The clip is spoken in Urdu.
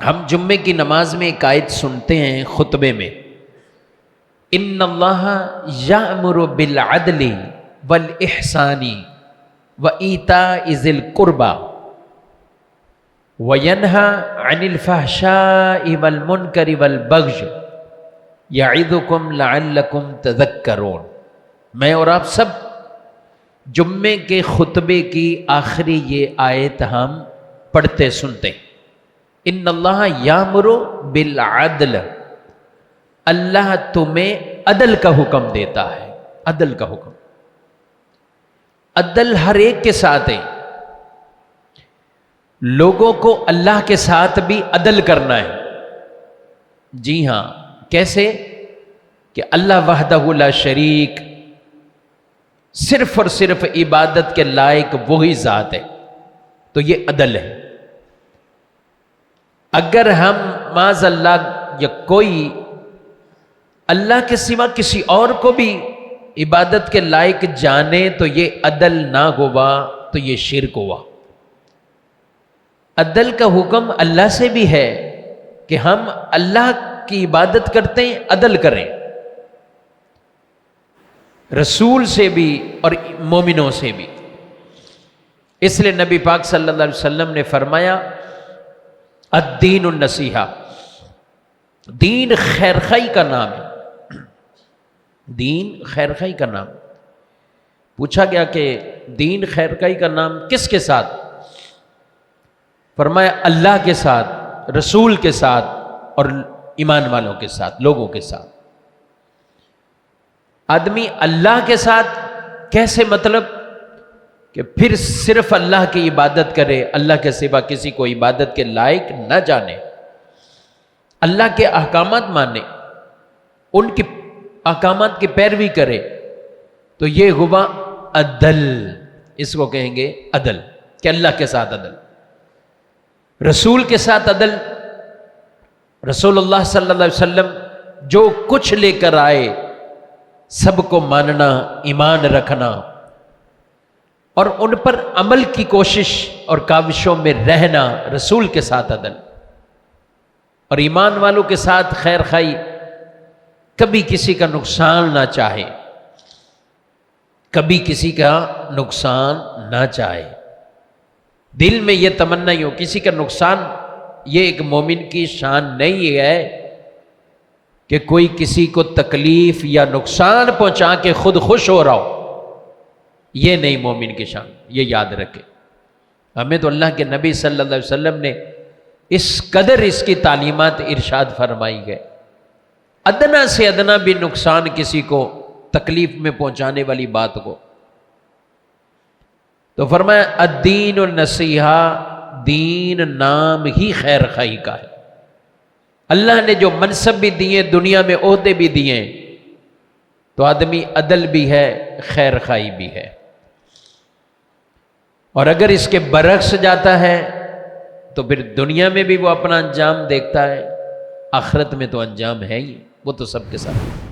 ہم جمعے کی نماز میں ایک آیت سنتے ہیں خطبے میں، ان اللہ یأمر بالعدل والاحسان وایتاء ذی القربی وینہی عن الفحشاء والمنکر والبغی یعظکم لعلکم تذکرون۔ میں اور آپ سب جمعے کے خطبے کی آخری یہ آیت ہم پڑھتے سنتے ہیں، ان اللہ یامر بالعدل، اللہ تمہیں عدل کا حکم دیتا ہے۔ عدل کا حکم، عدل ہر ایک کے ساتھ ہے، لوگوں کو اللہ کے ساتھ بھی عدل کرنا ہے۔ جی ہاں، کیسے کہ اللہ وحدہ لا شریک، صرف اور صرف عبادت کے لائق وہی ذات ہے، تو یہ عدل ہے۔ اگر ہم معاذ اللہ یا کوئی اللہ کے سوا کسی اور کو بھی عبادت کے لائق جانے تو یہ عدل نہ ہوا، تو یہ شرک ہوا۔ عدل کا حکم اللہ سے بھی ہے کہ ہم اللہ کی عبادت کرتے ہیں، عدل کریں، رسول سے بھی اور مومنوں سے بھی۔ اس لیے نبی پاک صلی اللہ علیہ وسلم نے فرمایا الدین النصیحہ، دین خیرخواہی کا نام ہے، دین خیرخواہی کا نام۔ پوچھا گیا کہ دین خیرخواہی کا نام کس کے ساتھ؟ فرمایا اللہ کے ساتھ، رسول کے ساتھ اور ایمان والوں کے ساتھ، لوگوں کے ساتھ۔ آدمی اللہ کے ساتھ کیسے؟ مطلب کہ پھر صرف اللہ کی عبادت کرے، اللہ کے سوا کسی کو عبادت کے لائق نہ جانے، اللہ کے احکامات مانے، ان کی احکامات کی پیروی کرے، تو یہ ہوا عدل۔ اس کو کہیں گے عدل، کہ اللہ کے ساتھ عدل، رسول کے ساتھ عدل۔ رسول اللہ صلی اللہ علیہ وسلم جو کچھ لے کر آئے سب کو ماننا، ایمان رکھنا اور ان پر عمل کی کوشش اور کاوشوں میں رہنا، رسول کے ساتھ عدل۔ اور ایمان والوں کے ساتھ خیر خواہی، کبھی کسی کا نقصان نہ چاہے، کبھی کسی کا نقصان نہ چاہے، دل میں یہ تمنا ہی ہو کسی کا نقصان۔ یہ ایک مومن کی شان نہیں ہے کہ کوئی کسی کو تکلیف یا نقصان پہنچا کے خود خوش ہو رہا ہو، یہ نہیں مومن کی شان، یہ یاد رکھے۔ ہمیں تو اللہ کے نبی صلی اللہ علیہ وسلم نے اس قدر اس کی تعلیمات ارشاد فرمائی ہے، ادنا سے ادنا بھی نقصان کسی کو تکلیف میں پہنچانے والی بات کو، تو فرمایا الدین النصیحہ، دین نام ہی خیر خواہی کا ہے۔ اللہ نے جو منصب بھی دیے، دنیا میں عہدے بھی دیے، تو آدمی عدل بھی ہے، خیر خواہی بھی ہے۔ اور اگر اس کے برعکس جاتا ہے تو پھر دنیا میں بھی وہ اپنا انجام دیکھتا ہے، آخرت میں تو انجام ہے ہی، وہ تو سب کے ساتھ۔